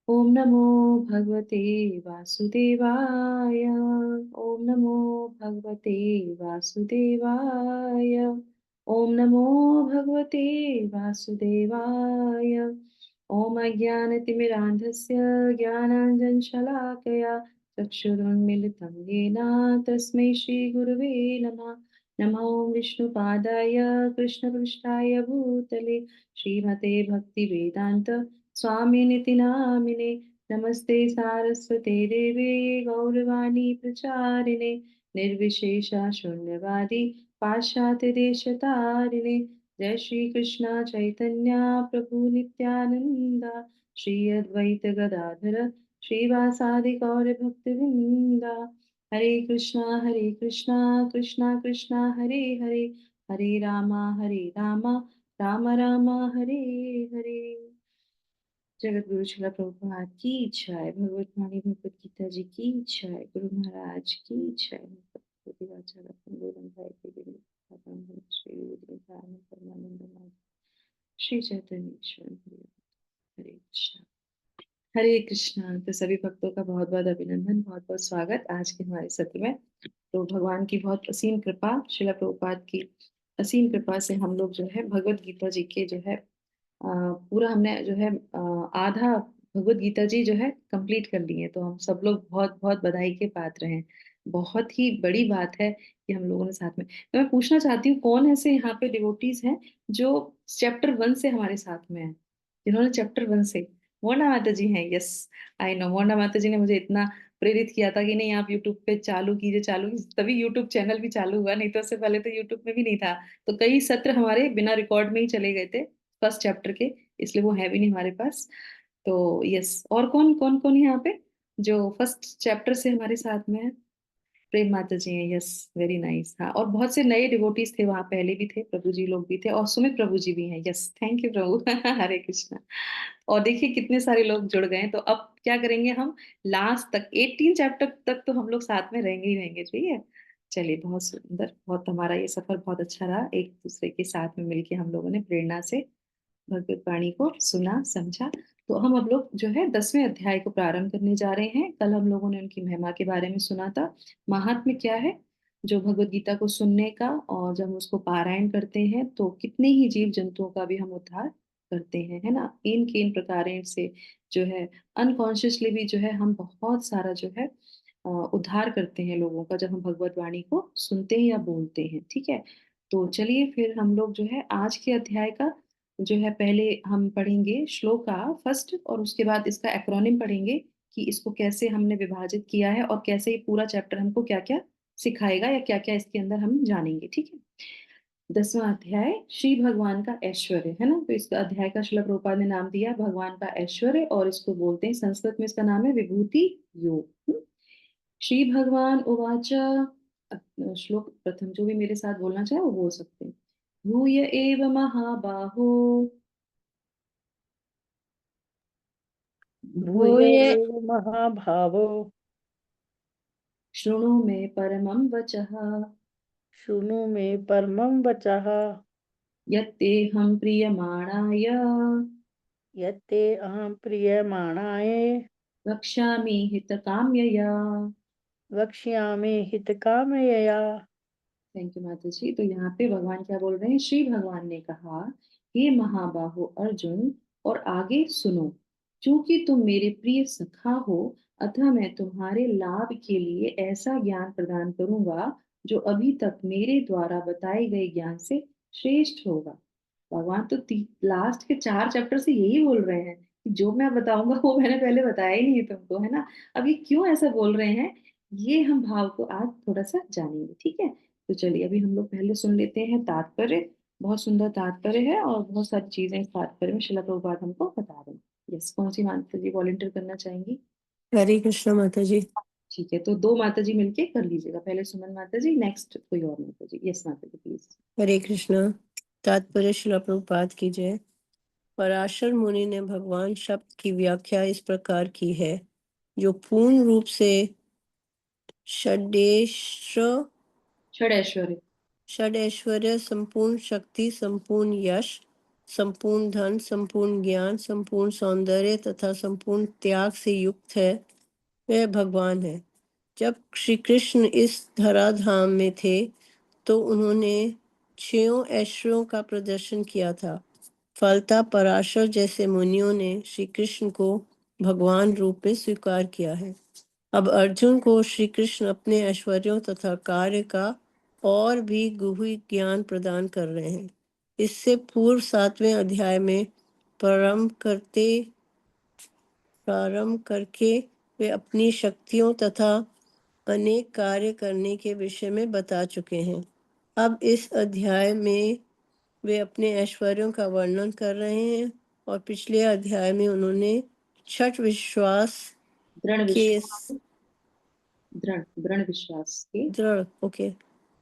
ओम नमो भगवते वासुदेवाय। ओम नमो भगवते वासुदेवाय। ओम नमो भगवते वासुदेवाय। ओम अज्ञानतिमिरान्धस्य ज्ञानाञ्जनशलाकया चक्षुरुन्मिलितं येन तस्मै श्रीगुरुवे नमः। नमो विष्णुपादाय कृष्णपृष्ठाय भूतले श्रीमते भक्तिवेदान्त स्वामिनिति नामिने। नमस्ते सारस्वते देवे गौरवाणी प्रचारिणे निर्विशेषा शून्यवादी पाश्चात्य देशतारिणे। जय श्री कृष्ण चैतन्य प्रभु नित्यानंदा श्री अद्वैत गदाधर श्रीवासादि गौर भक्तवृंदा। हरे कृष्णा कृष्णा कृष्णा हरे हरे हरे रामा राम राम हरे हरे। जगत गुरु शिला प्रभुपाद की जय। भगवत वाणी भगवत गीता जी की जय। गुरु महाराज की जय। श्री चैतन्य ईश्वर हरे कृष्ण। हरे कृष्णा। तो सभी भक्तों का बहुत बहुत अभिनंदन, बहुत बहुत स्वागत आज के हमारे सत्र में। तो भगवान की बहुत असीम कृपा, शिला प्रभुपाद की असीम कृपा से हम लोग जो है भगवत गीता जी के जो है पूरा हमने जो है आधा भगवत गीता जी जो है कंप्लीट कर ली है। तो हम सब लोग बहुत बहुत बधाई के पात्र हैं। बहुत ही बड़ी बात है कि हम लोगों ने साथ में। तो मैं पूछना चाहती हूँ कौन ऐसे यहाँ पे डिवोटीज हैं जो चैप्टर 1 से हमारे साथ में हैं, जिन्होंने चैप्टर 1 से। मोना माता जी हैं, यस। आई नो, मोना माता जी ने मुझे इतना प्रेरित किया था कि नहीं आप यूट्यूब पे चालू कीजिए, चालू कीजिए। तभी यूट्यूब चैनल भी चालू हुआ, नहीं तो उससे पहले तो यूट्यूब में भी नहीं था। तो कई सत्र हमारे बिना रिकॉर्ड में ही चले गए थे फर्स्ट चैप्टर के, इसलिए वो है भी नहीं हमारे पास। तो यस, और कौन कौन कौन है यहाँ पे जो फर्स्ट चैप्टर से हमारे साथ में है? प्रेम माता जी हैं, यस। Very nice. हाँ, और बहुत से नए डिवोटीज थे वहां, पहले भी थे, प्रभु जी लोग भी थे, और सुमित प्रभु जी भी हैं, यस। थैंक यू प्रभु। हरे कृष्णा। और देखिए कितने सारे लोग जुड़ गए हैं। तो अब क्या करेंगे हम, लास्ट तक 18 चैप्टर तक तो हम लोग साथ में रहेंगे ही रहेंगे, ठीक है। चलिए, बहुत सुंदर, बहुत हमारा ये सफर बहुत अच्छा रहा, एक दूसरे के साथ में मिलके हम लोगों ने प्रेरणा से भगवत वाणी को सुना समझा। तो हम अब लोग जो है 10वें अध्याय को प्रारंभ करने जा रहे हैं। कल हम लोगों ने उनकी महिमा के बारे में सुना था। महात्म्य क्या है जो भगवत गीता को सुनने का, और जब हम उसको पारायण करते हैं तो कितने ही जीव जंतुओं का भी हम उद्धार करते हैं, है ना। इन किन प्रकार से जो है अनकॉन्शियसली भी जो है हम बहुत सारा जो है उद्धार करते हैं लोगों का, जब हम भगवत वाणी को सुनते हैं या बोलते हैं, ठीक है। तो चलिए फिर हम लोग जो है आज के अध्याय का जो है पहले हम पढ़ेंगे श्लोका फर्स्ट, और उसके बाद इसका एक्रोनिम पढ़ेंगे कि इसको कैसे हमने विभाजित किया है और कैसे ये पूरा चैप्टर हमको क्या क्या सिखाएगा या क्या क्या इसके अंदर हम जानेंगे, ठीक है। 10वां अध्याय श्री भगवान का ऐश्वर्य, है ना। तो इस अध्याय का श्रील प्रभुपाद ने नाम दिया भगवान का ऐश्वर्य, और इसको बोलते हैं, संस्कृत में इसका नाम है विभूति योग। श्री भगवान उवाच। श्लोक प्रथम जो भी मेरे साथ बोलना चाहे वो बोल सकते हैं। भूय एव महाबाहो। भूय भूय एव महाभावो शृणु मे परमं वचः। शृणु मे परमं वचः यत्तेऽहं प्रीयमाणाय यत्ते अहं प्रीयमाणाय वक्ष्यामि हितकाम्यया। वक्ष्यामि हितकामयया। थैंक यू माता जी। तो यहाँ पे भगवान क्या बोल रहे हैं, श्री भगवान ने कहा, हे महाबाहो अर्जुन, और आगे सुनो, क्योंकि तुम मेरे प्रिय सखा हो, अतः मैं तुम्हारे लाभ के लिए ऐसा ज्ञान प्रदान करूंगा जो अभी तक मेरे द्वारा बताए गए ज्ञान से श्रेष्ठ होगा। भगवान तो लास्ट के 4 चैप्टर से यही बोल रहे हैं कि जो मैं बताऊंगा वो मैंने पहले बताया ही नहीं है तुमको, है ना। अब ये क्यों ऐसा बोल रहे हैं, ये हम भाव को आज थोड़ा सा जानेंगे, ठीक है। तो चलिए अभी हम लोग पहले सुन लेते हैं तात्पर्य। बहुत सुंदर तात्पर्य है और बहुत सारी चीजें इस तात्पर्य में शिला प्रभुपाद हमको बता रहे हैं। यस, कौन सी माता जी वॉलंटियर करना चाहेंगी? हरे कृष्ण माता जी। ठीक है, तो 2 माता जी मिलके कर लीजिएगा, पहले सुमन माता जी, नेक्स्ट कोई और माता जी। यस माता जी प्लीज। हरे कृष्ण। तात्पर्य श्रील प्रभुपाद की जय। पराशर मुनि ने भगवान शब्द की व्याख्या इस प्रकार की है, जो पूर्ण रूप से षडेश्वर षड ऐश्वर्य। षड ऐश्वर्य, संपूर्ण शक्ति, संपूर्ण यश, संपूर्ण धन, संपूर्ण ज्ञान, संपूर्ण सौंदर्य तथा संपूर्ण त्याग से युक्त है, वह भगवान है। जब श्री कृष्ण इस धराधाम में थे तो उन्होंने 6 ऐश्वर्यों का प्रदर्शन किया था। फलतः पराशर जैसे मुनियों ने श्री कृष्ण को भगवान रूप में स्वीकार किया है। अब अर्जुन को श्री कृष्ण अपने ऐश्वर्यों तथा कार्य का और भी गूढ़ ज्ञान प्रदान कर रहे हैं। इससे पूर्व 7वें अध्याय में प्रारंभ करके वे अपनी शक्तियों तथा अनेक कार्य करने के विषय में बता चुके हैं। अब इस अध्याय में वे अपने ऐश्वर्यों का वर्णन कर रहे हैं और पिछले अध्याय में उन्होंने छठ विश्वास दृढ़ के विश्वास के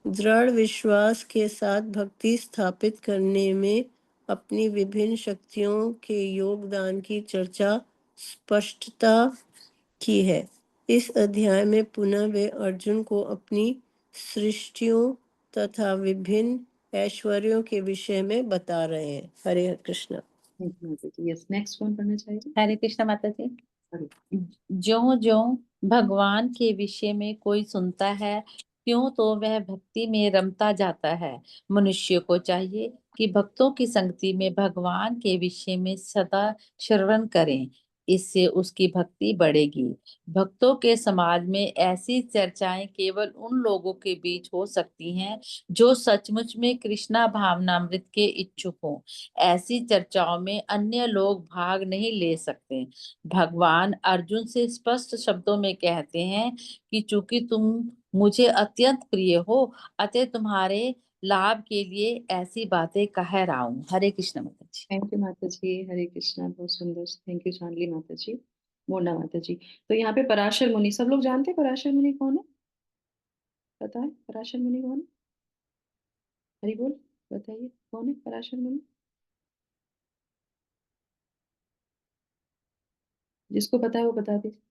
दृढ़ विश्वास के साथ भक्ति स्थापित करने में अपनी विभिन्न शक्तियों के योगदान की चर्चा स्पष्टता की है। इस अध्याय में पुनः वे अर्जुन को अपनी सृष्टियों तथा विभिन्न ऐश्वर्यों के विषय में बता रहे हैं। हरे कृष्ण। यस, नेक्स्ट कौन पढ़ना चाहिए? हरे कृष्ण माता जी। हरे। ज्यों ज्यों भगवान के विषय में कोई सुनता है त्यों तो वह भक्ति में रमता जाता है। मनुष्य को चाहिए कि भक्तों की संगति में भगवान के विषय में सदा श्रवण करें, इससे उसकी भक्ति बढ़ेगी। भक्तों के समाज में ऐसी चर्चाएं केवल उन लोगों के बीच हो सकती हैं जो सचमुच में कृष्णा भावनामृत के इच्छुक हों। ऐसी चर्चाओं में अन्य लोग भाग नहीं ले सकते। भगवान अर्जुन से स्पष्ट शब्दों में कहते हैं कि चूंकि तुम मुझे अत्यंत प्रिय हो, अतः तुम्हारे लाभ के लिए ऐसी बातें कह रहा हूँ। हरे कृष्ण माता जी। थैंक यू माता जी, हरे कृष्णा, बहुत सुंदर। थैंक यू चांदली माता जी, मोना माता जी। तो यहाँ पे पराशर मुनि, सब लोग जानते हैं पराशर मुनि कौन है? पता है पराशर मुनि कौन है? हरि बोल, बताइए कौन है पराशर मुनि? जिसको पता है वो बता दीजिए।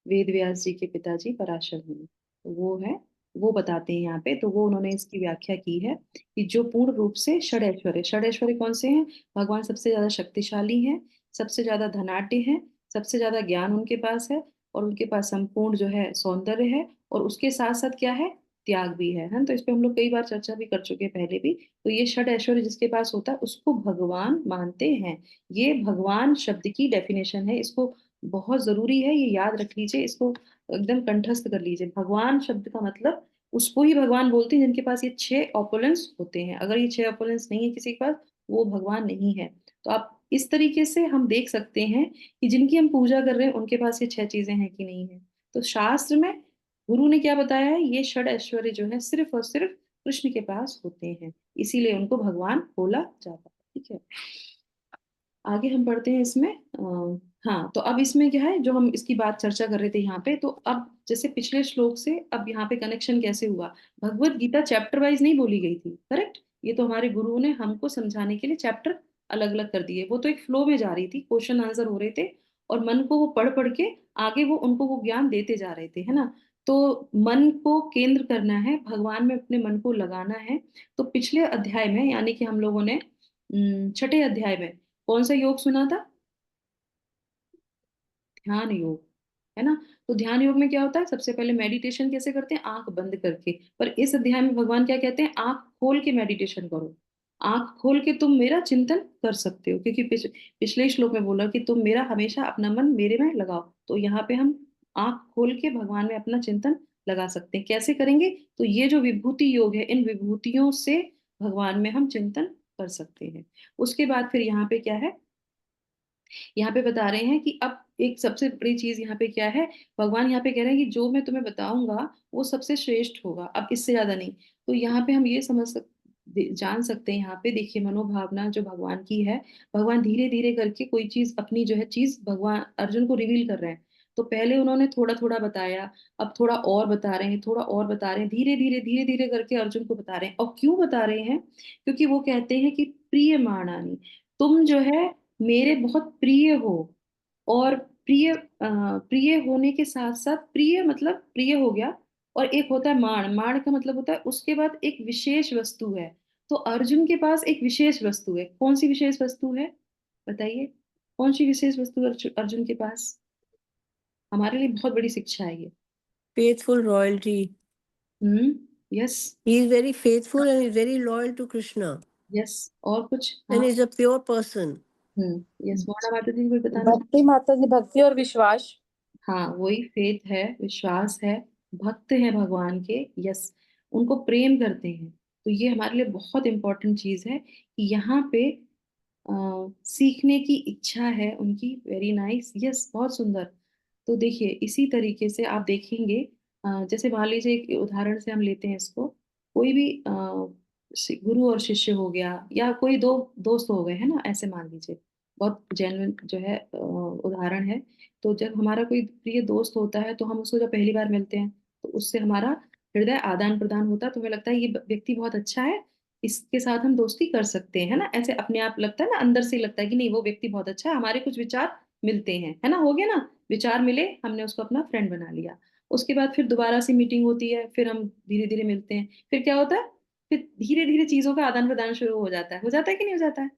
वेद व्यास जी के पिताजी पराशर मुनि, तो वो बताते हैं यहाँ पे। तो वो उन्होंने इसकी व्याख्या की है कि जो पूर्ण रूप से षड ऐश्वर्य कौन से हैं? भगवान सबसे ज्यादा शक्तिशाली हैं, सबसे ज्यादा धनाढ्य हैं, सबसे ज्यादा ज्ञान उनके पास है, और उनके पास संपूर्ण जो है सौंदर्य है, और उसके साथ साथ क्या है? त्याग भी है ना। तो इस पे हम लोग कई बार चर्चा भी कर चुके हैं पहले भी। तो ये षड ऐश्वर्य जिसके पास होता है उसको भगवान मानते हैं। ये भगवान शब्द की डेफिनेशन है, इसको बहुत जरूरी है, ये याद रख लीजिए, इसको एकदम कंठस्थ कर लीजिए। भगवान शब्द का मतलब उसको ही भगवान बोलते हैं जिनके पास ये 6 ऑपुलेंस होते हैं। अगर ये 6 ऑपुलेंस नहीं है किसी के पास, वो भगवान नहीं है। तो आप इस तरीके से हम देख सकते हैं कि जिनकी हम पूजा कर रहे हैं उनके पास ये 6 चीजें हैं कि नहीं है। तो शास्त्र में गुरु ने क्या बताया है? ये षड ऐश्वर्य जो है सिर्फ और सिर्फ कृष्ण के पास होते हैं, इसीलिए उनको भगवान बोला जाता है। ठीक है, आगे हम पढ़ते हैं इसमें। हाँ, तो अब इसमें क्या है जो हम इसकी बात चर्चा कर रहे थे यहाँ पे, तो अब जैसे पिछले श्लोक से अब यहाँ पे कनेक्शन कैसे हुआ? भगवत गीता चैप्टर वाइज नहीं बोली गई थी, करेक्ट? ये तो हमारे गुरुओं ने हमको समझाने के लिए चैप्टर अलग अलग कर दिए। वो तो एक फ्लो में जा रही थी, क्वेश्चन आंसर हो रहे थे, और मन को वो पढ़ पढ़ के आगे वो उनको वो ज्ञान देते जा रहे थे, है ना। तो मन को केंद्र करना है, भगवान में अपने मन को लगाना है। तो पिछले अध्याय में यानी कि हम लोगों ने छठे अध्याय में कौन सा योग सुना था? ध्यान योग, है ना। तो ध्यान योग में क्या होता है? सबसे पहले मेडिटेशन कैसे करते हैं? आंख बंद करके। पर इस अध्याय में भगवान क्या कहते हैं? आंख खोल के मेडिटेशन करो। आंख खोल के तुम मेरा चिंतन कर सकते हो, क्योंकि पिछले श्लोक में बोला कि तुम मेरा हमेशा अपना मन मेरे में लगाओ। तो यहाँ पे हम आंख खोल के भगवान में अपना चिंतन लगा सकते हैं। कैसे करेंगे? तो ये जो विभूति योग है, इन विभूतियों से भगवान में हम चिंतन कर सकते हैं। उसके बाद फिर यहाँ पे क्या है? यहाँ पे बता रहे हैं कि अब एक सबसे बड़ी चीज यहाँ पे क्या है? भगवान यहाँ पे कह रहे हैं कि जो मैं तुम्हें बताऊंगा वो सबसे श्रेष्ठ होगा, अब इससे ज्यादा नहीं। तो यहाँ पे हम ये जान सकते हैं, यहाँ पे देखिए मनोभावना जो भगवान की है। भगवान धीरे धीरे करके कोई चीज अपनी जो है चीज भगवान अर्जुन को रिवील कर रहे हैं। तो पहले उन्होंने थोड़ा थोड़ा बताया, अब थोड़ा और बता रहे हैं, थोड़ा और बता रहे हैं, धीरे धीरे करके अर्जुन को बता रहे हैं। और क्यों बता रहे हैं? क्योंकि वो कहते हैं कि प्रिय मानानी, तुम जो है मेरे बहुत प्रिय हो। और प्रिय होने के साथ साथ प्रिय मतलब प्रिय हो गया, और एक होता है माण। माण का मतलब होता है उसके बाद एक विशेष वस्तु है। तो अर्जुन के पास एक विशेष वस्तु है। कौन सी विशेष वस्तु है बताइए? कौन सी विशेष वस्तु है अर्जुन के पास? हमारे लिए बहुत बड़ी शिक्षा है ये। Faithful royalty. Yes. He is very faithful and is very loyal to Krishna yes. और कुछ? and हाँ। is a pure person. Yes, Mona माता जी को बताना। भक्ति माता जी, भक्ति और विश्वास। हाँ, वही फेथ है, विश्वास है, भक्त है भगवान के। यस, उनको प्रेम करते हैं। तो ये हमारे लिए बहुत इंपॉर्टेंट चीज है कि यहाँ पे सीखने की इच्छा है उनकी। Very nice. यस, बहुत सुंदर। तो देखिए, इसी तरीके से आप देखेंगे, जैसे मान लीजिए एक उदाहरण से हम लेते हैं इसको। कोई भी गुरु और शिष्य हो गया, या कोई दो दोस्त हो गए, है ना, ऐसे मान लीजिए। बहुत जेन्युइन जो है उदाहरण है। तो जब हमारा कोई प्रिय दोस्त होता है, तो हम उसको जब पहली बार मिलते हैं, तो उससे हमारा हृदय आदान प्रदान होता है। तो हमें लगता है ये व्यक्ति बहुत अच्छा है, इसके साथ हम दोस्ती कर सकते हैं, है ना। ऐसे अपने आप लगता है ना, अंदर से लगता है कि नहीं, वो व्यक्ति बहुत अच्छा है, हमारे कुछ विचार मिलते हैं, है ना। हो गया ना, विचार मिले, हमने उसको अपना फ्रेंड बना लिया। उसके बाद फिर दोबारा से मीटिंग होती है, फिर हम धीरे धीरे मिलते हैं। फिर क्या होता है? फिर धीरे धीरे चीजों का आदान प्रदान शुरू हो जाता है। हो जाता है कि नहीं हो जाता है?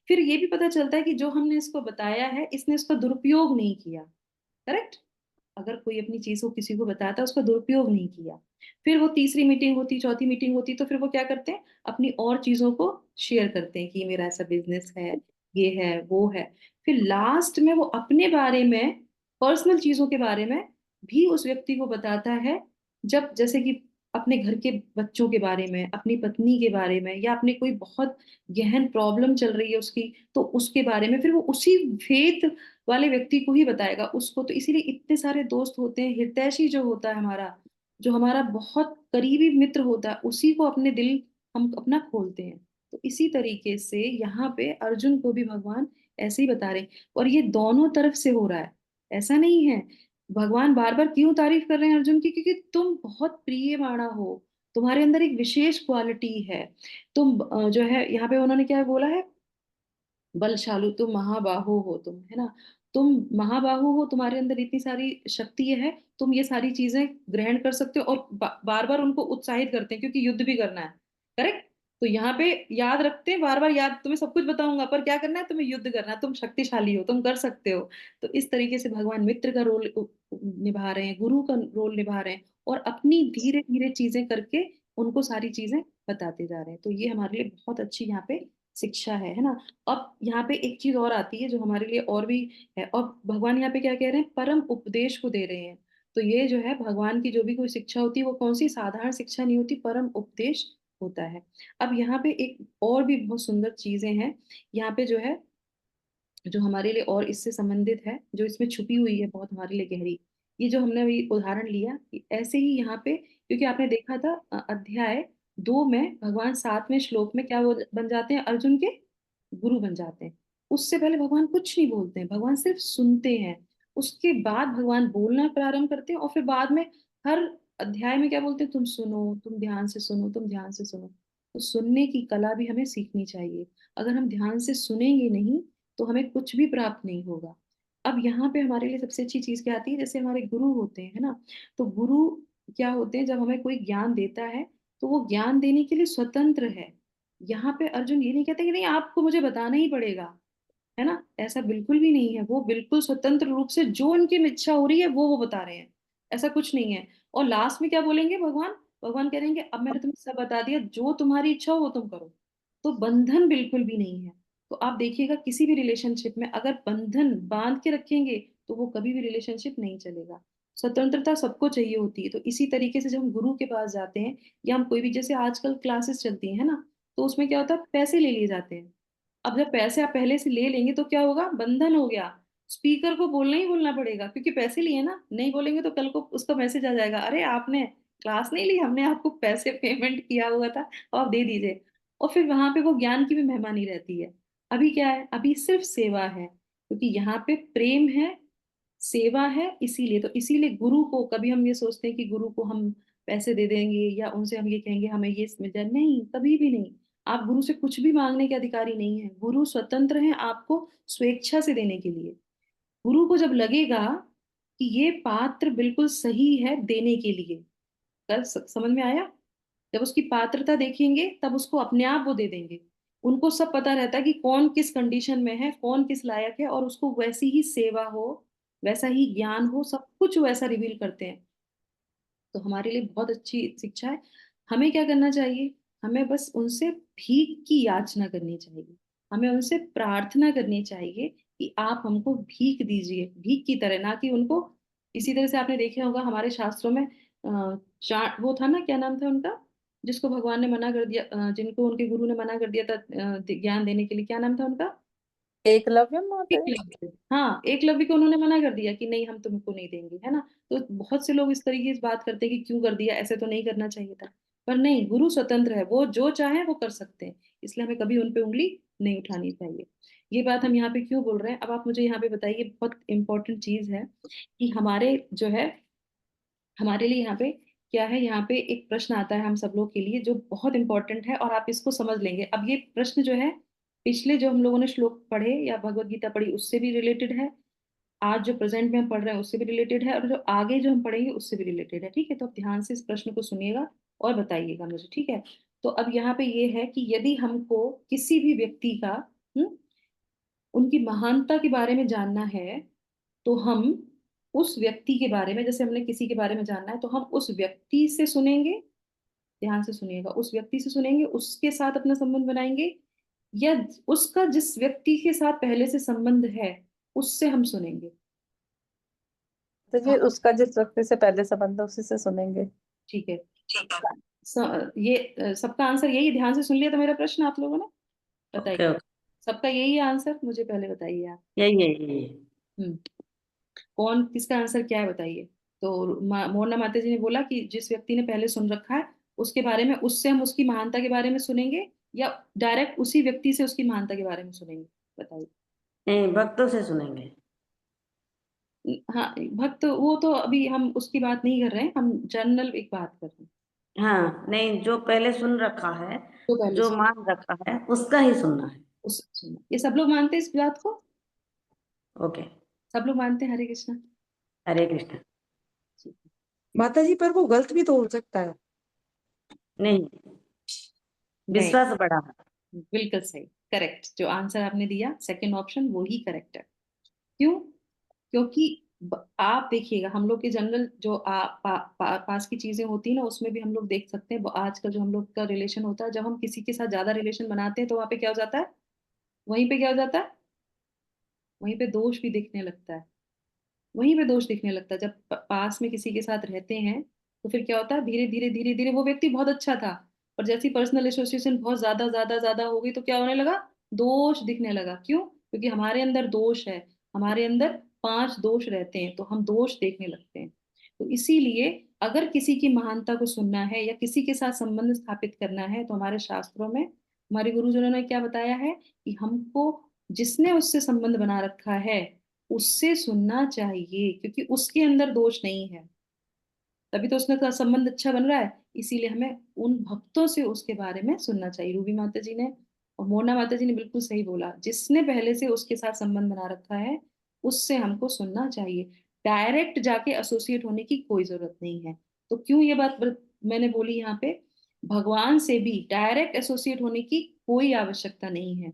फिर ये भी पता चलता है कि जो हमने इसको बताया है, इसने इसका दुरुपयोग नहीं किया। करेक्ट? अगर कोई अपनी चीज को किसी को बताता है, उसका दुरुपयोग नहीं किया। फिर वो तीसरी मीटिंग होती, चौथी मीटिंग होती, तो फिर वो क्या करते हैं? अपनी और चीजों को शेयर करते हैं कि मेरा ऐसा बिजनेस है, ये है, वो है। फिर लास्ट में वो अपने बारे में, पर्सनल चीजों के बारे में भी उस व्यक्ति को बताता है। जब जैसे कि अपने घर के बच्चों के बारे में, अपनी पत्नी के बारे में, या अपने कोई बहुत गहन प्रॉब्लम चल रही है उसकी, तो उसके बारे में फिर वो उसी फेथ वाले व्यक्ति को ही बताएगा उसको। तो इसीलिए इतने सारे दोस्त होते हैं। हितैषी जो होता है हमारा, जो हमारा बहुत करीबी मित्र होता है, उसी को अपने दिल हम अपना खोलते हैं। तो इसी तरीके से यहाँ पे अर्जुन को भी भगवान ऐसे ही बता रहे हैं। और ये दोनों तरफ से हो रहा है, ऐसा नहीं है। भगवान बार बार क्यों तारीफ कर रहे हैं अर्जुन की? क्योंकि तुम बहुत प्रियमाणा हो, तुम्हारे अंदर एक विशेष क्वालिटी है। तुम जो है, यहाँ पे उन्होंने क्या बोला है? बलशालु, तुम महाबाहु हो, तुम, है ना। तुम महाबाहु हो, तुम्हारे अंदर इतनी सारी शक्ति है, तुम ये सारी चीजें ग्रहण कर सकते हो। और बार बार उनको उत्साहित करते हैं, क्योंकि युद्ध भी करना है। करेक्ट? तो यहाँ पे याद रखते हैं, बार बार याद, तुम्हें सब कुछ बताऊंगा, पर क्या करना है? तुम्हें युद्ध करना है, तुम शक्तिशाली हो, तुम कर सकते हो। तो इस तरीके से भगवान मित्र का रोल निभा रहे हैं, गुरु का रोल निभा रहे हैं, और अपनी धीरे धीरे चीजें करके उनको सारी चीजें बताते जा रहे हैं। तो ये हमारे लिए बहुत अच्छी यहाँ पे शिक्षा है ना। अब यहाँ पे एक चीज और आती है जो हमारे लिए और भी है। और भगवान यहाँ पे क्या कह रहे हैं? परम उपदेश को दे रहे हैं। तो ये जो है, भगवान की जो भी कोई शिक्षा होती है, वो कौन सी साधारण शिक्षा नहीं होती, परम उपदेश होता है। अब यहाँ पे एक और भी बहुत सुंदर चीजें हैं यहाँ पे, जो है, जो हमारे लिए और इससे संबंधित है, जो इसमें छुपी हुई है, बहुत हमारे लिए गहरी। ये जो हमने अभी उदाहरण लिया, ऐसे ही यहाँ पे, क्योंकि आपने देखा था अध्याय 2 में भगवान 7वें श्लोक में क्या वो बन जाते हैं? अर्जुन के गुरु बन जाते हैं। उससे पहले भगवान कुछ नहीं बोलते हैं, भगवान सिर्फ सुनते हैं। उसके बाद भगवान बोलना प्रारंभ करते हैं, और फिर बाद में हर अध्याय में क्या बोलते हैं? तुम सुनो, तुम ध्यान से सुनो, तुम ध्यान से सुनो। तो सुनने की कला भी हमें सीखनी चाहिए। अगर हम ध्यान से सुनेंगे नहीं, तो हमें कुछ भी प्राप्त नहीं होगा। अब यहाँ पे हमारे लिए सबसे अच्छी चीज क्या आती है? जैसे हमारे गुरु होते हैं, है ना। तो गुरु क्या होते हैं? जब हमें कोई ज्ञान देता है, तो वो ज्ञान देने के लिए स्वतंत्र है। यहाँ पे अर्जुन ये नहीं कहते कि नहीं, आपको मुझे बताना ही पड़ेगा, है ना। ऐसा बिल्कुल भी नहीं है। वो बिल्कुल स्वतंत्र रूप से जो उनकी इच्छा हो रही है, वो बता रहे हैं। ऐसा कुछ नहीं है। और लास्ट में क्या बोलेंगे भगवान? भगवान कहेंगे, अब मैंने तुम्हें सब बता दिया, जो तुम्हारी इच्छा हो वो तुम करो। तो बंधन बिल्कुल भी नहीं है। तो आप देखिएगा, किसी भी रिलेशनशिप में अगर बंधन बांध के रखेंगे, तो वो कभी भी रिलेशनशिप नहीं चलेगा। स्वतंत्रता सबको चाहिए होती है। तो इसी तरीके से जब हम गुरु के पास जाते हैं, या हम कोई भी, जैसे आजकल क्लासेस चलती है ना, तो उसमें क्या होता है? पैसे ले लिए जाते हैं। अब जब पैसे आप पहले से ले लेंगे, तो क्या होगा? बंधन हो गया। स्पीकर को बोलना ही बोलना पड़ेगा, क्योंकि पैसे लिए ना। नहीं बोलेंगे तो कल को उसका मैसेज आ जाएगा, अरे आपने क्लास नहीं ली, हमने आपको पैसे पेमेंट किया हुआ था, और आप दे दीजिए। और फिर वहां पे वो ज्ञान की भी महिमा नहीं रहती है। अभी क्या है? अभी सिर्फ सेवा है, क्योंकि यहाँ पे प्रेम है, सेवा है। इसीलिए, तो इसीलिए गुरु को, कभी हम ये सोचते हैं कि गुरु को हम पैसे दे देंगे, या उनसे हम ये कहेंगे हमें ये मिल जाए, नहीं, कभी भी नहीं। आप गुरु से कुछ भी मांगने के अधिकारी नहीं है। गुरु स्वतंत्र है आपको स्वेच्छा से देने के लिए। गुरु को जब लगेगा कि ये पात्र बिल्कुल सही है देने के लिए, समझ में आया? जब उसकी पात्रता देखेंगे तब उसको अपने आप वो दे देंगे। उनको सब पता रहता है कि कौन किस कंडीशन में है, कौन किस लायक है, और उसको वैसी ही सेवा हो, वैसा ही ज्ञान हो, सब कुछ वैसा रिवील करते हैं। तो हमारे लिए बहुत अच्छी शिक्षा है। हमें क्या करना चाहिए? हमें बस उनसे भीख की याचना करनी चाहिए। हमें उनसे प्रार्थना करनी चाहिए कि आप हमको भीख दीजिए, भीख की तरह, ना कि उनको। इसी तरह से आपने देखे होगा हमारे शास्त्रों में वो था ना, क्या नाम था उनका, जिसको भगवान ने मना कर दिया, जिनको उनके गुरु ने मना कर दिया था ज्ञान देने के लिए, क्या नाम था उनका? एकलव्य माता जी। एकलव्य। हाँ, एकलव्य को उन्होंने मना कर दिया कि नहीं, हम तुमको नहीं देंगे, है ना। तो बहुत से लोग इस तरीके से बात करते हैं कि क्यों कर दिया, ऐसे तो नहीं करना चाहिए था। पर नहीं, गुरु स्वतंत्र है, वो जो चाहे वो कर सकते हैं, इसलिए हमें कभी उन पे उंगली नहीं उठानी चाहिए। ये बात हम यहाँ पे क्यों बोल रहे हैं, अब आप मुझे यहाँ पे बताइए। बहुत इंपॉर्टेंट चीज है कि हमारे जो है, हमारे लिए यहाँ पे क्या है, यहाँ पे एक प्रश्न आता है हम सब लोग के लिए जो बहुत इंपॉर्टेंट है, और आप इसको समझ लेंगे। अब ये प्रश्न जो है, पिछले जो हम लोगों ने श्लोक पढ़े या भगवत गीता पढ़ी उससे भी रिलेटेड है, आज जो प्रेजेंट में हम पढ़ रहे हैं उससे भी रिलेटेड है, और जो आगे जो हम पढ़ेंगे उससे भी रिलेटेड है। ठीक है, तो आप ध्यान से इस प्रश्न को सुनिएगा और बताइएगा मुझे, ठीक है। तो अब यहाँ पे ये है कि यदि हमको किसी भी व्यक्ति का, उनकी महानता के बारे में जानना है, तो हम उस व्यक्ति के बारे में, जैसे हमने किसी के बारे में जानना है, तो हम उस व्यक्ति से सुनेंगे। ध्यान से सुनिएगा, उस व्यक्ति से सुनेंगे, उसके साथ अपना संबंध बनाएंगे, या उसका जिस व्यक्ति के साथ पहले से संबंध है उससे हम सुनेंगे। तो जी उसका जिस व्यक्ति से पहले संबंध है उसी से सुनेंगे। ठीक है। ये सबका आंसर यही, ध्यान से सुन लिया था मेरा प्रश्न आप लोगों ने? ओके बताइए, ओके, सबका यही है आंसर? मुझे पहले बताइए आप। यही है यही है। हम्म कौन, किसका आंसर क्या है बताइए। तो मोहना माता जी ने बोला कि जिस व्यक्ति ने पहले सुन रखा है उसके बारे में, उससे हम उसकी महानता के बारे में सुनेंगे, या डायरेक्ट उसी व्यक्ति से उसकी महानता के बारे में सुनेंगे, बताइए। नहीं, भक्तों से सुनेंगे। हाँ, भक्त वो तो अभी हम उसकी बात नहीं कर रहे हैं, हम जनरल एक बात कर रहे हैं। हाँ, नहीं, जो पहले सुन रखा है, तो पहले जो मान रखा है, उसका ही सुनना है। उससे सुनना, ये सब लोग मानते हैं इस बात को? ओके। सब लोग मानते हैं? हरे कृष्णा। हरे कृष्ण। ठीक है। माता जी, पर वो गलत भी तो हो सकता है। नहीं, नहीं, विश्वास बढ़ा है। बिल्कुल सही, करेक्ट। जो आंसर आपने दिया सेकंड ऑप्शन वो ही करेक्ट है। क्यों? क्योंकि आप देखिएगा, हम लोग के जनरल जो पास की चीजें होती है ना, उसमें भी हम लोग देख सकते हैं आज का जो हम लोग का रिलेशन होता है, जब हम किसी के साथ ज्यादा रिलेशन बनाते हैं तो वहां पे क्या हो जाता है, वहीं पे क्या हो जाता है, वहीं पे दोष भी दिखने लगता है। वहीं पे दोष दिखने लगता है जब पास में किसी के साथ रहते हैं। तो फिर क्या होता है, धीरे धीरे धीरे धीरे वो व्यक्ति बहुत अच्छा था, और जैसी पर्सनल एसोसिएशन बहुत ज्यादा ज्यादा ज्यादा हो गई तो क्या होने लगा, दोष दिखने लगा। क्यों? क्योंकि हमारे अंदर दोष है, हमारे अंदर 5 दोष रहते हैं, तो हम दोष देखने लगते हैं। तो इसीलिए अगर किसी की महानता को सुनना है या किसी के साथ संबंध स्थापित करना है, तो हमारे शास्त्रों में हमारे गुरुजनों ने क्या बताया है कि हमको जिसने उससे संबंध बना रखा है उससे सुनना चाहिए, क्योंकि उसके अंदर दोष नहीं है, तभी तो उसका संबंध अच्छा बन रहा है। इसीलिए हमें उन भक्तों से उसके बारे में सुनना चाहिए। रूबी माता जी ने और मोना माता जी ने बिल्कुल सही बोला, जिसने पहले से उसके साथ संबंध बना रखा है उससे हमको सुनना चाहिए। डायरेक्ट जाके एसोसिएट होने की कोई जरूरत नहीं है। तो क्यों ये बात मैंने बोली यहाँ पे, भगवान से भी डायरेक्ट एसोसिएट होने की कोई आवश्यकता नहीं है।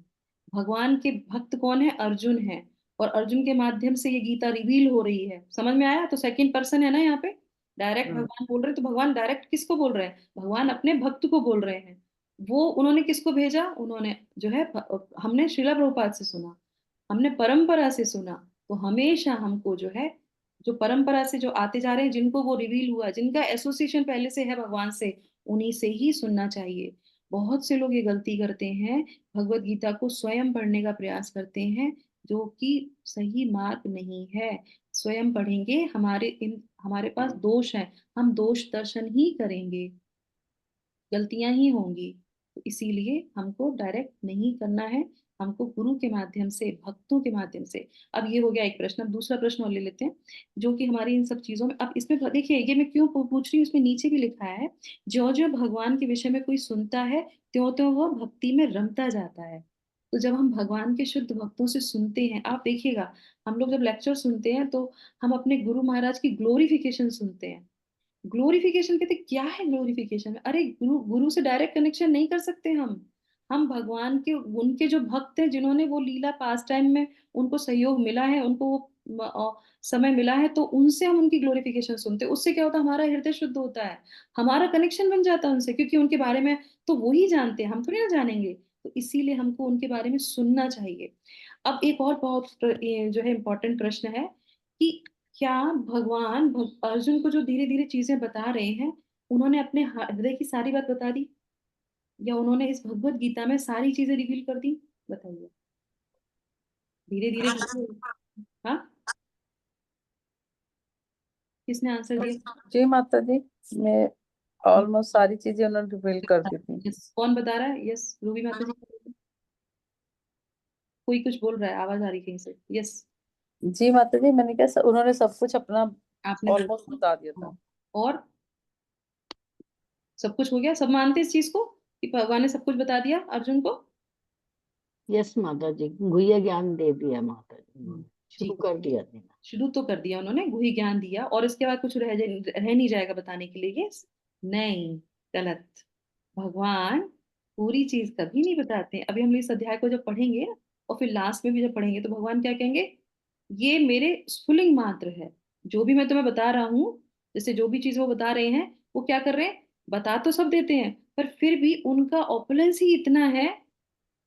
भगवान के भक्त कौन है? अर्जुन है, और अर्जुन के माध्यम से ये गीता रिवील हो रही है। समझ में आया? तो सेकंड पर्सन है ना यहाँ पे, डायरेक्ट भगवान बोल रहे हैं। तो भगवान डायरेक्ट किसको बोल रहे हैं? भगवान अपने भक्त को बोल रहे हैं। वो उन्होंने किसको भेजा? उन्होंने जो है, हमने श्रीला प्रभुपाद से सुना, हमने परंपरा से सुना। तो हमेशा हमको जो है, जो परंपरा से जो आते जा रहे हैं, जिनको वो रिवील हुआ, जिनका एसोसिएशन पहले से है भगवान से, उन्हीं से ही सुनना चाहिए। बहुत से लोग ये गलती करते हैं, भगवत गीता को स्वयं पढ़ने का प्रयास करते हैं, जो कि सही मार्ग नहीं है। स्वयं पढ़ेंगे, हमारे पास दोष है, हम दोष दर्शन ही करेंगे, गलतियां ही होंगी। तो इसीलिए हमको डायरेक्ट नहीं करना है, हमको गुरु के माध्यम से, भक्तों के माध्यम से। अब ये हो गया एक प्रश्न। अब दूसरा प्रश्न और ले लेते हैं, जो कि हमारी इन सब चीजों में, अब इसमें देखिए ये मैं क्यों पूछ रही हूँ, इसमें नीचे भी लिखा है, जो जो भगवान के विषय में कोई सुनता है त्यों त्यों वो भक्ति में रमता जाता है। तो जब हम भगवान के शुद्ध भक्तों से सुनते हैं, आप देखिएगा, हम लोग जब लेक्चर सुनते हैं तो हम अपने गुरु महाराज की ग्लोरिफिकेशन सुनते हैं। ग्लोरिफिकेशन कहते क्या है ग्लोरिफिकेशन? अरे गुरु गुरु से डायरेक्ट कनेक्शन नहीं कर सकते हम भगवान के उनके जो भक्त हैं जिन्होंने वो लीला पास टाइम में उनको सहयोग मिला है, उनको वो समय मिला है, तो उनसे हम उनकी ग्लोरिफिकेशन सुनते हैं। उससे क्या होता है, हमारा हृदय शुद्ध होता है, हमारा कनेक्शन बन जाता है उनसे, क्योंकि उनके बारे में तो वो ही जानते हैं, हम थोड़ी ना जानेंगे। तो इसीलिए हमको उनके बारे में सुनना चाहिए। अब एक और बहुत जो है इम्पोर्टेंट प्रश्न है कि क्या भगवान अर्जुन को जो धीरे धीरे चीजें बता रहे हैं, उन्होंने अपने हृदय की सारी बात बता दी, या उन्होंने इस भगवत गीता में सारी चीजें रिवील कर दी? बताइए। धीरे धीरे करके। हाँ, किसने आंसर दिया? जी माता जी, मैं ऑलमोस्ट सारी चीजें उन्होंने रिवील कर दी थी। यस, कौन बता रहा है? यस, रूबी माता जी। कोई कुछ बोल रहा है, आवाज आ रही कहीं से? यस, जी माता जी, मैंने कहा उन्होंने सब कुछ अपना आपने ऑलमोस्ट बता दिया था। और सब कुछ हो गया? सब मानते इस चीज को कि भगवान ने सब कुछ बता दिया अर्जुन को? यस माता जी, गुह्य ज्ञान दे दिया माता जी, शुरू ठीक, कर दिया देना। शुरू तो कर दिया उन्होंने, गुही ज्ञान दिया, और इसके बाद कुछ रह नहीं जाएगा बताने के लिए? यस, नहीं, गलत। भगवान पूरी चीज कभी नहीं बताते। अभी हम इस अध्याय को जब पढ़ेंगे और फिर लास्ट में भी जब पढ़ेंगे, तो भगवान क्या कहेंगे? ये मेरे स्फुलिंग मात्र है, जो भी मैं तुम्हें बता रहा हूँ, जैसे जो भी चीज वो बता रहे हैं, वो क्या कर रहे हैं? बता तो सब देते हैं, पर फिर भी उनका ऑपुलेंस ही इतना है।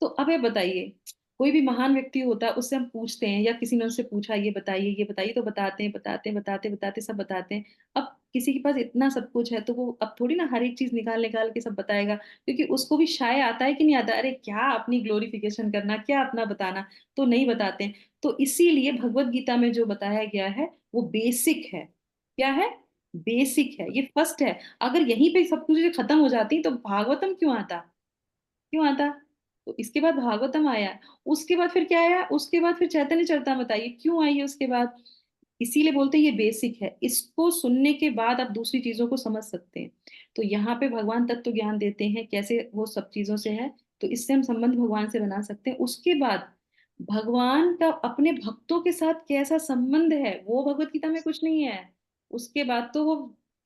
तो अब ये बताइए, कोई भी महान व्यक्ति होता है, उससे हम पूछते हैं, या किसी ने उससे पूछा ये बताइए, तो बताते हैं, बताते बताते बताते सब बताते हैं। अब किसी के पास इतना सब कुछ है, तो वो अब थोड़ी ना हर एक चीज निकाल निकाल के सब बताएगा, क्योंकि उसको भी शायद आता है कि नहीं आता। अरे क्या अपनी ग्लोरिफिकेशन करना, क्या अपना बताना, तो नहीं बताते हैं। तो इसीलिए भगवत गीता में जो बताया गया है वो बेसिक है। क्या है? बेसिक है, ये फर्स्ट है। अगर यहीं पे सब कुछ खत्म हो जाती तो भागवतम क्यों आता? क्यों आता? तो इसके बाद भागवतम आया, उसके बाद फिर क्या आया? उसके बाद फिर चैतन्य चरितामृत, बताइए क्यों आई है उसके बाद? इसीलिए बोलते हैं ये बेसिक है, इसको सुनने के बाद आप दूसरी चीजों को समझ सकते हैं। तो यहाँ पे भगवान तत्व ज्ञान देते हैं कैसे वो सब चीजों से है, तो इससे हम संबंध भगवान से बना सकते हैं। उसके बाद भगवान का अपने भक्तों के साथ कैसा संबंध है, वो भगवत गीता में कुछ नहीं है। उसके बाद तो वो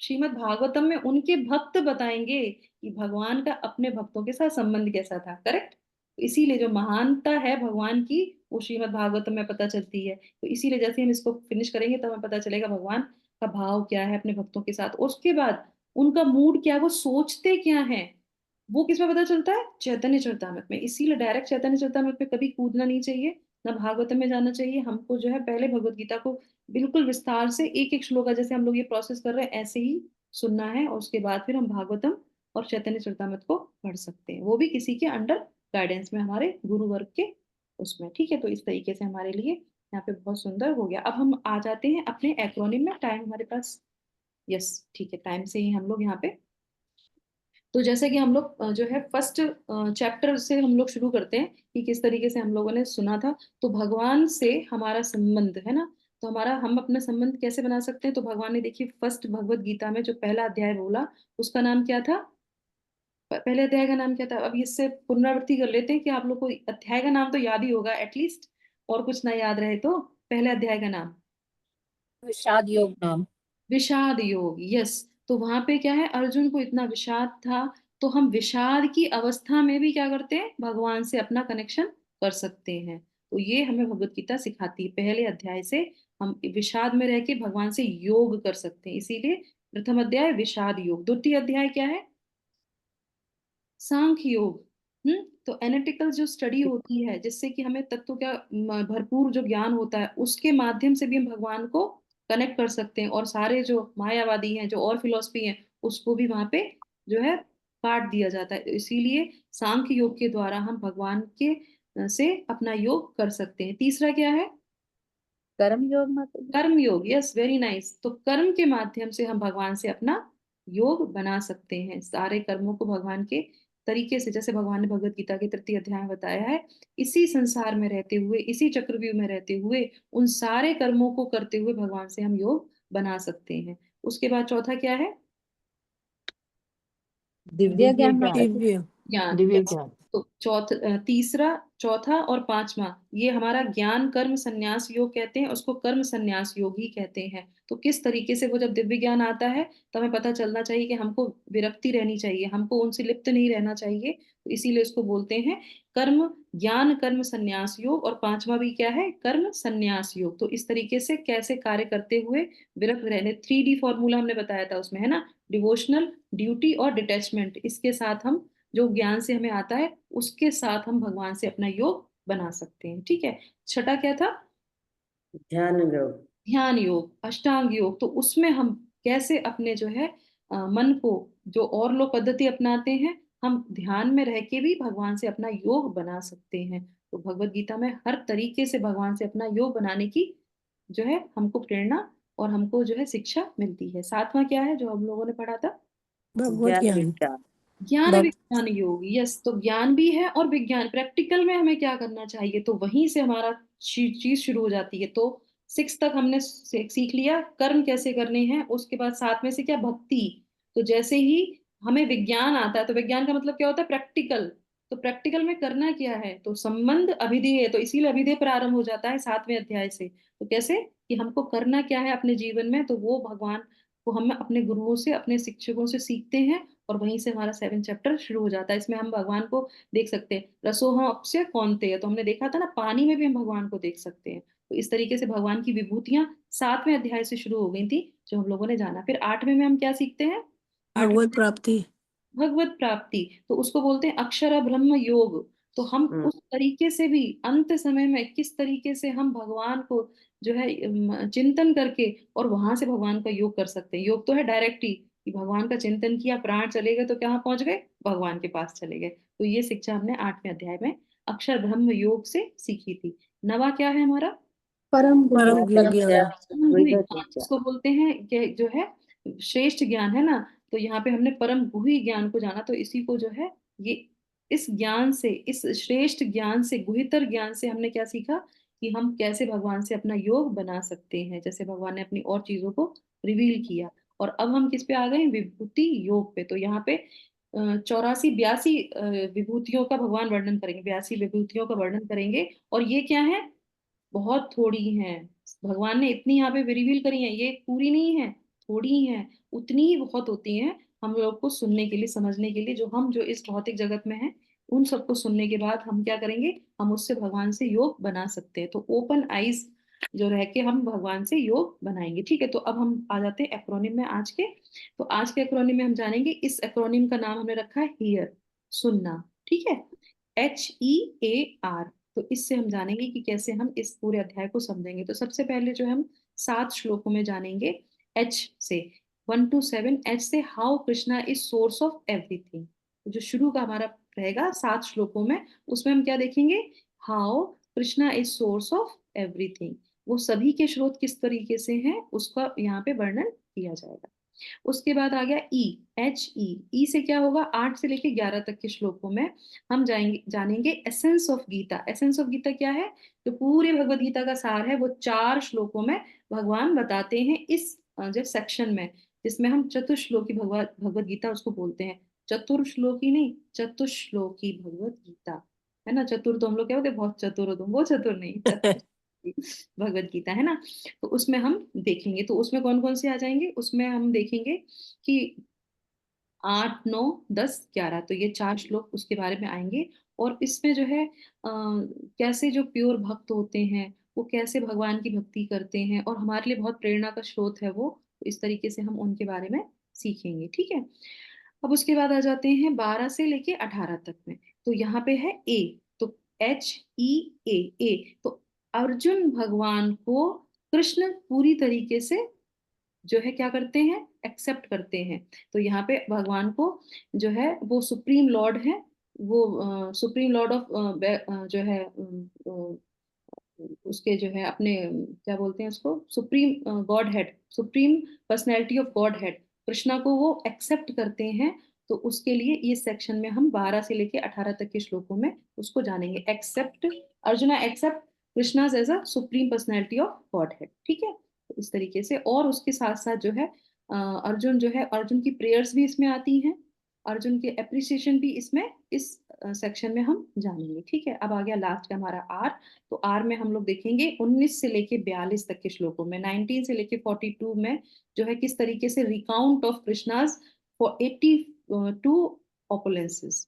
श्रीमद् भागवतम में उनके भक्त बताएंगे कि भगवान का अपने भक्तों के साथ संबंध कैसा था। करेक्ट? तो इसीलिए जो महानता है भगवान की, वो श्रीमद् भागवतम में पता चलती है। तो इसीलिए जैसे हम इसको फिनिश करेंगे, तब हमें पता चलेगा भगवान का भाव क्या है अपने भक्तों के साथ। और उसके बाद उनका मूड क्या है, वो सोचते क्या है, वो किसमें पता चलता है? चैतन्य चरितामृत में। इसीलिए डायरेक्ट चैतन्य चरितामृत में कभी कूदना नहीं चाहिए, ना भागवतम में जाना चाहिए। हमको जो है पहले भगवत गीता को बिल्कुल विस्तार से एक एक श्लोक, जैसे हम लोग ये प्रोसेस कर रहे हैं, ऐसे ही सुनना है, और उसके बाद फिर हम भागवतम और चैतन्य चरितामृत को पढ़ सकते हैं, वो भी किसी के अंडर गाइडेंस में, हमारे गुरु वर्ग के उसमें। ठीक है? तो इस तरीके से हमारे लिए यहाँ पे बहुत सुंदर हो गया। अब हम आ जाते हैं अपने एक्रोनिम में। टाइम हमारे पास, यस ठीक है, टाइम से ही हम लोग यहाँ पे। तो जैसे कि हम लोग जो है फर्स्ट चैप्टर से हम लोग शुरू करते हैं कि किस तरीके से हम लोगों ने सुना था। तो भगवान से हमारा संबंध है ना, तो हमारा हम अपना संबंध कैसे बना सकते हैं? तो भगवान ने देखिए फर्स्ट भगवत गीता में जो पहला अध्याय बोला, उसका नाम क्या था? पहले अध्याय का नाम क्या था? अब इससे पुनरावृत्ति कर लेते हैं कि आप लोग को अध्याय का नाम तो याद ही होगा एटलीस्ट, और कुछ ना याद रहे तो। पहले अध्याय का नाम विषाद योग नाम। विषाद योग। यस, तो वहां पे क्या है, अर्जुन को इतना विषाद था, तो हम विषाद की अवस्था में भी क्या करते हैं? भगवान से अपना कनेक्शन कर सकते हैं। तो ये हमें भगवत गीता सिखाती है, पहले अध्याय से हम विषाद में रह के भगवान से योग कर सकते हैं। इसीलिए प्रथम अध्याय विषाद योग, द्वितीय अध्याय क्या है? सांख्य योग। तो एनालिटिकल जो स्टडी होती है, जिससे कि हमें तत्व का भरपूर जो ज्ञान होता है, उसके माध्यम से भी हम भगवान को कनेक्ट कर सकते हैं। और सारे जो मायावादी हैं, जो और फिलोसफी हैं, उसको भी वहां पे जो है काट दिया जाता है। तो इसीलिए सांख्य योग के द्वारा हम भगवान के से अपना योग कर सकते हैं। तीसरा क्या है? कर्म योग माता जी। कर्म योग। Yes, very nice. तो कर्म के माध्यम से हम भगवान से अपना योग बना सकते हैं। सारे कर्मों को भगवान के तरीके से, जैसे भगवान ने भगवत गीता के तृतीय अध्याय में बताया है, इसी संसार में रहते हुए, इसी चक्रव्यूह में रहते हुए, उन सारे कर्मों को करते हुए भगवान से हम योग बना सकते हैं। उसके बाद चौथा क्या है? दिव्य दिव्य ज्ञान ज्ञान, माता जी। दिव्य ज्ञान। दिव्य यस। ज्ञान। तो तीसरा, चौथा और पांचवा ये हमारा ज्ञान कर्म संन्यास योग कहते हैं, उसको कर्म संन्यास योग ही कहते हैं। तो किस तरीके से वो जब दिव्य ज्ञान आता है तो हमें पता चलना चाहिए कि हमको विरक्ति रहनी चाहिए, हमको उनसे लिप्त नहीं रहना चाहिए, तो इसीलिए उसको बोलते हैं कर्म ज्ञान कर्म संन्यास योग। और पांचवा भी क्या है, कर्म संन्यास योग। तो इस तरीके से कैसे कार्य करते हुए विरक्त रहने, 3D फॉर्मूला हमने बताया था उसमें, है ना, डिवोशनल, ड्यूटी और डिटैचमेंट, इसके साथ हम जो ज्ञान से हमें आता है उसके साथ हम भगवान से अपना योग बना सकते हैं। ठीक है, छठा क्या था, ध्यान योग। ध्यान योग, अष्टांग योग। तो उसमें हम कैसे अपने जो है मन को, जो और लोग पद्धति अपनाते हैं, हम ध्यान में रह के भी भगवान से अपना योग बना सकते हैं। तो भगवत गीता में हर तरीके से भगवान से अपना योग बनाने की जो है हमको प्रेरणा और हमको जो है शिक्षा मिलती है। सातवां क्या है जो हम लोगों ने पढ़ा था, भगवत ज्ञान ज्ञान। विज्ञान। ज्ञान भग विज्ञान योग। यस, तो ज्ञान भी है और विज्ञान, प्रैक्टिकल में हमें क्या करना चाहिए, तो वहीं से हमारा चीज शुरू हो जाती है। तो 6 तक हमने सीख लिया कर्म कैसे करने हैं, उसके बाद 7 में से क्या, भक्ति। तो जैसे ही हमें विज्ञान आता है, तो विज्ञान का मतलब क्या होता है, प्रैक्टिकल। तो प्रैक्टिकल में करना क्या है, तो संबंध अभिधेय, तो इसीलिए अभिधेय प्रारंभ हो जाता है 7वें अध्याय से। तो कैसे कि हमको करना क्या है अपने जीवन में, तो वो भगवान को हम अपने गुरुओं से, अपने शिक्षकों से सीखते हैं, और वहीं से हमारा 7 चैप्टर शुरू हो जाता है। इसमें हम भगवान को देख सकते हैं, रसोहस्य कौन्तेय, तो हमने देखा था ना, पानी में भी हम भगवान को देख सकते हैं। तो इस तरीके से भगवान की विभूतियां 7वें अध्याय से शुरू हो गई थी, जो हम लोगों ने जाना। फिर 8वें में हम क्या सीखते हैं, 8वें भगवत प्राप्ति। भगवत प्राप्ति, तो उसको बोलते हैं अक्षर ब्रह्म योग। तो हम उस तरीके से भी अंत समय में किस तरीके से हम भगवान को जो है चिंतन करके और वहां से भगवान का योग कर सकते हैं। योग तो है डायरेक्ट ही कि भगवान का चिंतन किया, प्राण चले गए तो कहाँ पहुंच गए, भगवान के पास चले गए। तो ये शिक्षा हमने 8वें अध्याय में अक्षर ब्रह्म योग से सीखी थी। नवा क्या है हमारा, परम परम गुह्य ज्ञान। गुह्य विगत ज्ञान, विद्या। इसको बोलते हैं कि जो है श्रेष्ठ ज्ञान, है ना। तो यहाँ पे हमने परम गुह्य ज्ञान को जाना, तो इसी को जो है ये, इस ज्ञान से, इस श्रेष्ठ ज्ञान से, गुह्यतर ज्ञान से हमने क्या सीखा कि हम कैसे भगवान से अपना योग बना सकते हैं, जैसे भगवान ने अपनी और चीजों को रिवील किया। और अब हम किस पे आ गए, विभूति योग पे। तो यहाँ पे 84-82 विभूतियों का भगवान वर्णन करेंगे, 82 विभूतियों का वर्णन करेंगे। और ये क्या है, बहुत थोड़ी हैं, भगवान ने इतनी यहाँ पे रिवील करी है, ये पूरी नहीं है, थोड़ी ही है, उतनी ही बहुत होती हैं हम लोग को सुनने के लिए, समझने के लिए, जो हम जो इस भौतिक जगत में हैं, उन सबको सुनने के बाद हम क्या करेंगे, हम उससे भगवान से योग बना सकते हैं। तो ओपन आइज जो रह के हम भगवान से योग बनाएंगे। ठीक है, तो अब हम आ जाते हैं एक्रोनिम में आज के। तो आज के एक्रोनिम में हम जानेंगे, इस एक्रोनिम का नाम हमने रखा है हियर, सुनना। ठीक है, HEAR। तो इससे हम जानेंगे कि कैसे हम इस पूरे अध्याय को समझेंगे। तो सबसे पहले जो हम 7 श्लोकों में जानेंगे, H से 1 to 7। H से how Krishna is source of everything. जो शुरू का हमारा रहेगा 7 श्लोकों में, उसमें हम क्या देखेंगे, how Krishna is source of everything, वो सभी के स्रोत किस तरीके से हैं उसका यहाँ पे वर्णन किया जाएगा। उसके बाद आ गया ई से क्या होगा, 8 से लेके 11 तक के श्लोकों में हम जानेंगे essence of Gita. Essence of Gita क्या है, जो पूरे भगवत गीता का सार है, वो 4 श्लोकों में भगवान बताते हैं इस जो सेक्शन में, जिसमें हम चतुश्लोकी भगवत भगवत गीता उसको बोलते हैं। चतुर्श्लोकी नहीं, चतुश्लोकी भगवत गीता, है ना। चतुर तो हम लोग क्या होते हैं, बहुत चतुर हो तुम, वो चतुर नहीं, भगवत गीता, है ना। तो उसमें हम देखेंगे, तो उसमें कौन कौन से आ जाएंगे, उसमें हम देखेंगे कि 8 9 10 11, तो ये 4 श्लोक उसके बारे में आएंगे। और इसमें जो है कैसे जो प्योर भक्त होते हैं वो कैसे भगवान की भक्ति करते हैं, और हमारे लिए बहुत प्रेरणा का स्रोत है वो, तो इस तरीके से हम उनके बारे में सीखेंगे। ठीक है, अब उसके बाद आ जाते हैं 12 से लेके 18 तक में। तो यहाँ पे है ए, तो HEA। तो अर्जुन भगवान को कृष्ण पूरी तरीके से जो है क्या करते हैं, एक्सेप्ट करते हैं। तो यहाँ पे भगवान को जो है वो सुप्रीम लॉर्ड है, वो सुप्रीम लॉर्ड ऑफ जो है उसके जो है अपने क्या बोलते हैं उसको, supreme God head, supreme personality of God head Krishna को वो एक्सेप्ट करते हैं। तो उसके लिए इस सेक्शन में हम 12 से लेके 18 तक के श्लोकों में उसको जानेंगे। Accept, Arjuna accept Krishna as a supreme personality of Godhead. ठीक है, तो इस तरीके से, और उसके साथ साथ जो है अर्जुन जो है, अर्जुन की प्रेयर्स भी इसमें आती हैं, अर्जुन के अप्रिसिएशन भी इसमें इस सेक्शन में हम जानेंगे। ठीक है, अब आ गया लास्ट का हमारा आर। तो आर में हम लोग देखेंगे 19 से लेके 42 तक के श्लोकों में, 19 से लेके 42 में जो है किस तरीके से रिकाउंट ऑफ कृष्णास फॉर 82 ओपुलेंसेस,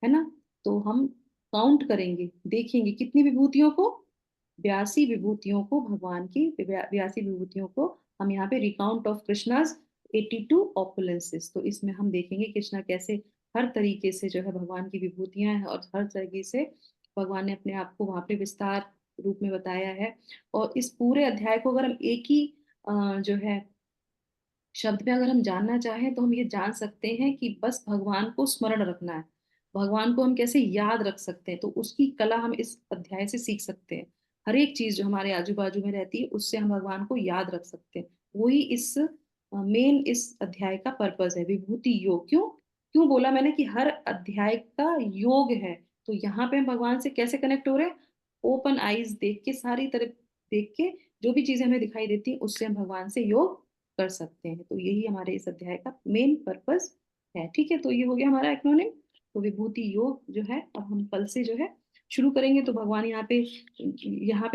है ना। तो हम काउंट करेंगे, देखेंगे कितनी विभूतियों को, 82 विभूतियों को, भगवान की 82 विभूतियों को हम यहाँ पे रिकाउंट ऑफ कृष्णास 82 ओपुलेंसेस। तो इसमें हम देखेंगे कृष्णा कैसे हर तरीके से जो है भगवान की विभूतियां हैं और हर तरीके से भगवान ने अपने आप को वहां पे विस्तार रूप में बताया है। और इस पूरे अध्याय को अगर हम एक ही जो है शब्द में अगर हम जानना चाहें तो हम ये जान सकते हैं कि बस भगवान को स्मरण रखना है, भगवान को हम कैसे याद रख सकते हैं, तो उसकी कला हम इस अध्याय से सीख सकते हैं। हर एक चीज जो हमारे आजू बाजू में रहती है उससे हम भगवान को याद रख सकते हैं। वही इस मेन इस अध्याय का पर्पस है, विभूति योग। क्यों क्यों बोला मैंने कि हर अध्याय का योग है। तो यहाँ पे हम भगवान से कैसे कनेक्ट हो रहे हैं, ओपन आईज देख के, सारी तरफ देख के जो भी चीजें हमें दिखाई देती हैं उससे हम भगवान से योग कर सकते हैं। तो यही हमारे इस अध्याय का मेन पर्पस है। ठीक है, तो ये हो गया हमारा एक्रोनिम। तो विभूति योग जो है अब हम कल से जो है शुरू करेंगे। तो भगवान यहाँ पे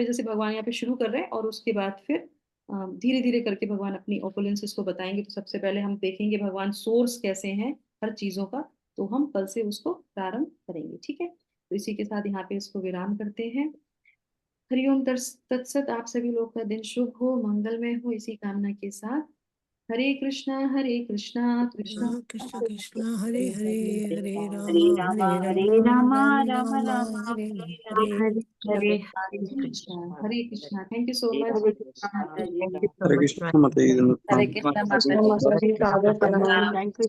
जैसे भगवान यहाँ पे शुरू कर रहे हैं और उसके बाद फिर धीरे धीरे करके भगवान अपनी ओपुलेंसेस को बताएंगे। तो सबसे पहले हम देखेंगे भगवान सोर्स कैसे हैं हर चीजों का, तो हम कल से उसको प्रारंभ करेंगे। ठीक है, तो इसी के साथ यहाँ पे इसको विराम करते हैं। हरिओम तत्सत। आप सभी लोग का दिन शुभ हो, मंगलमय हो, इसी कामना के साथ Hare Krishna Krishna Krishna Krishna Krishna Hare Hare Hare Hare, Hare Ram Ram Ram Hare Hare. Hare Hare Krishna. Thank you so much. Hare Krishna Hare Krishna माता जी। हरे कृष्ण माता जी। कृष्ण। Thank you